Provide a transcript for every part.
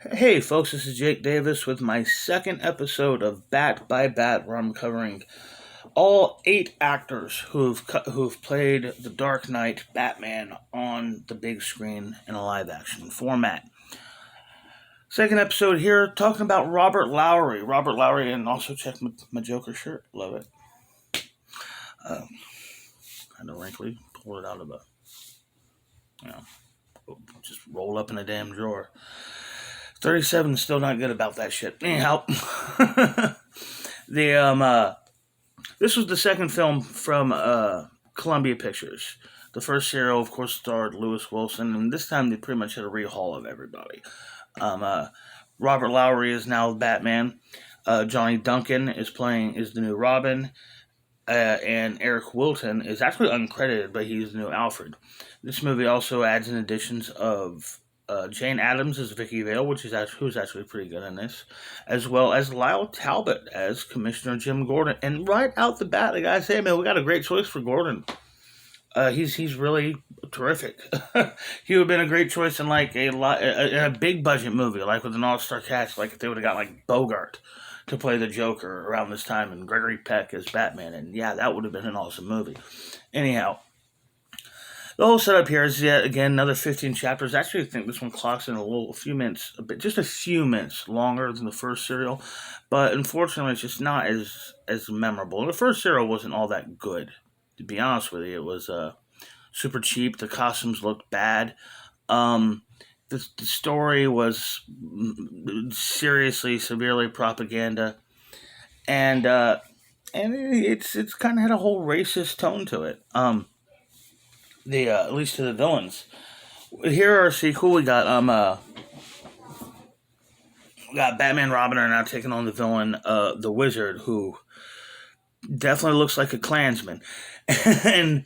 Hey folks, this is Jake Davis with my second episode of Bat by Bat, where I'm covering all 8 actors who've played the Dark Knight Batman on the big screen in a live action format. Second episode here, talking about Robert Lowery. Robert Lowery, and also check my Joker shirt. Love it. Um, Kind of wrinkly. Pull it out of you know, just roll up in a damn drawer. 37 is still not good about that shit. Anyhow, the this was the second film from Columbia Pictures. The first serial, of course, starred Lewis Wilson, and this time they pretty much had a rehaul of everybody. Um, uh, Robert Lowery is now Batman. Johnny Duncan is the new Robin, and Eric Wilton is actually uncredited, but he's the new Alfred. This movie also adds in additions of Jane Addams as Vicky Vale, who's actually pretty good in this, as well as Lyle Talbot as Commissioner Jim Gordon. And right out the bat, I gotta say, man, we got a great choice for Gordon. He's really terrific. He would have been a great choice in like in a big budget movie, like with an all star cast, like if they would have got like Bogart to play the Joker around this time and Gregory Peck as Batman, and yeah, that would have been an awesome movie. Anyhow, the whole setup here is yet again another 15 chapters. Actually, I think this one clocks in a few minutes, just a few minutes longer than the first serial, but unfortunately, it's just not as memorable. The first serial wasn't all that good, to be honest with you. It was super cheap. The costumes looked bad. Um, the story was seriously, severely propaganda, and it's kind of had a whole racist tone to it. The At least to the villains. Here are see who we got. We got Batman, Robin are now taking on the villain, the Wizard, who definitely looks like a Klansman, and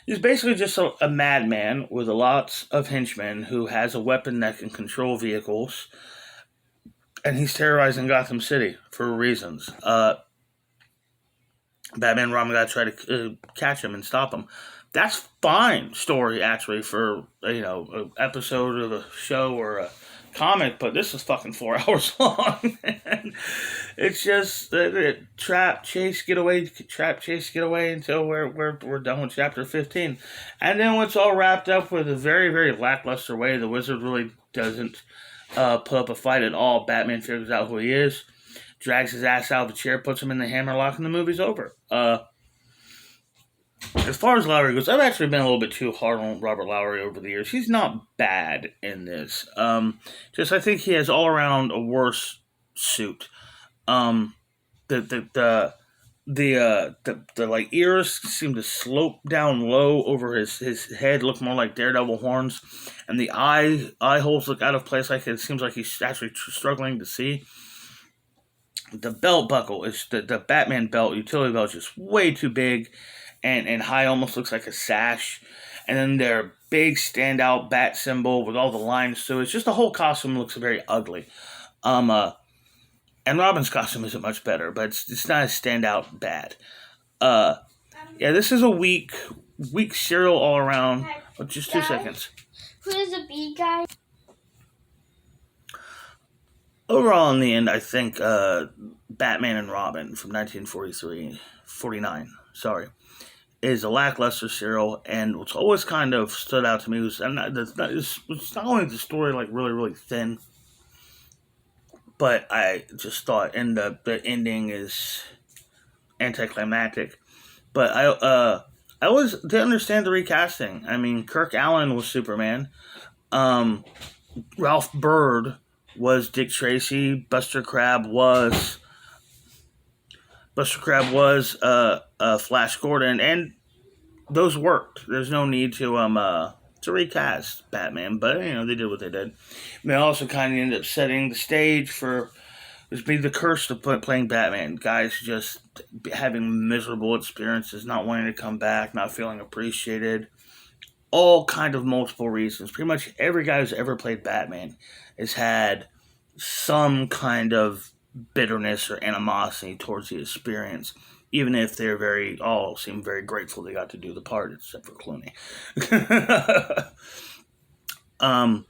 he's basically just a madman with lots of henchmen who has a weapon that can control vehicles, and he's terrorizing Gotham City for reasons. Batman and Robin got to try to catch him and stop him. That's fine story actually for an episode of a show or a comic, but this is fucking 4 hours long. And it's just trap chase get away, trap chase get away until we're done with chapter 15, and then it's all wrapped up with a very very lackluster way. The Wizard really doesn't put up a fight at all. Batman figures out who he is, drags his ass out of the chair, puts him in the hammerlock, and the movie's over. As far as Lowry goes, I've actually been a little bit too hard on Robert Lowry over the years. He's not bad in this. Just I think he has all around a worse suit. Um, the the the the like ears seem to slope down low over his head, look more like daredevil horns, and the eye holes look out of place. Like it seems like he's actually struggling to see. The belt buckle is the Batman belt, utility belt, is just way too big and high, almost looks like a sash. And then their big standout bat symbol with all the lines to it. It's just the whole costume looks very ugly. Um, uh, and Robin's costume isn't much better, but it's not as standout bad. Uh, yeah, this is a weak serial all around. Oh, just 2 seconds. Who is the B guy? Overall, in the end, I think Batman and Robin from 1949, sorry, is a lackluster serial, and what's always kind of stood out to me was, it's not only the story like really really thin, but I just thought, and the ending is anticlimactic. But I always didn't understand the recasting. I mean, Kirk Allen was Superman. Um, Ralph Byrd was Dick Tracy. Buster Crab was Flash Gordon, and those worked. There's no need to recast Batman, but they did what they did. They also kind of ended up setting the stage for this be the curse of playing Batman. Guys just having miserable experiences, not wanting to come back, not feeling appreciated. All kind of multiple reasons. Pretty much every guy who's ever played Batman has had some kind of bitterness or animosity towards the experience, even if they're all seem very grateful they got to do the part, except for Clooney. um,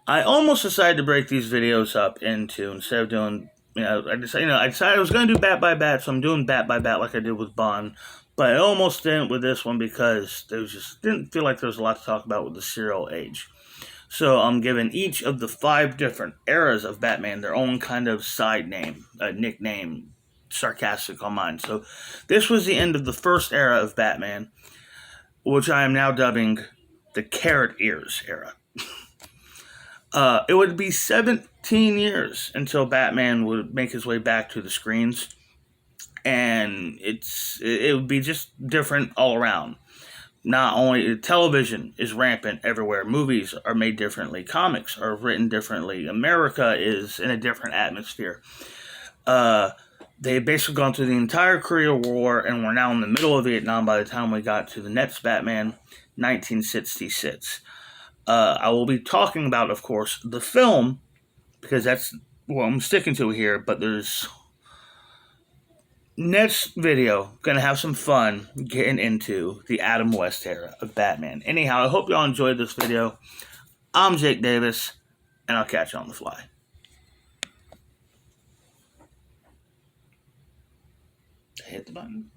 I almost decided to break these videos up into, instead of doing, I decided I was going to do bat by bat, so I'm doing bat by bat like I did with Bond. But I almost didn't with this one because there was just didn't feel like there was a lot to talk about with the serial age. So I'm giving each of the 5 different eras of Batman their own kind of side name, nickname, sarcastic on mine. So this was the end of the first era of Batman, which I am now dubbing the Carrot Ears era. It would be 17 years until Batman would make his way back to the screens, and it would be just different all around. Not only television is rampant everywhere, movies are made differently, comics are written differently, America is in a different atmosphere. Uh, they basically gone through the entire Korean War, and we're now in the middle of Vietnam by the time we got to the next Batman, 1966. I will be talking about, of course, the film, because that's what I'm sticking to here, but there's next video gonna have some fun getting into the Adam West era of Batman. Anyhow, I hope y'all enjoyed this video. I'm Jake Davis, and I'll catch you on the fly. Hit the button.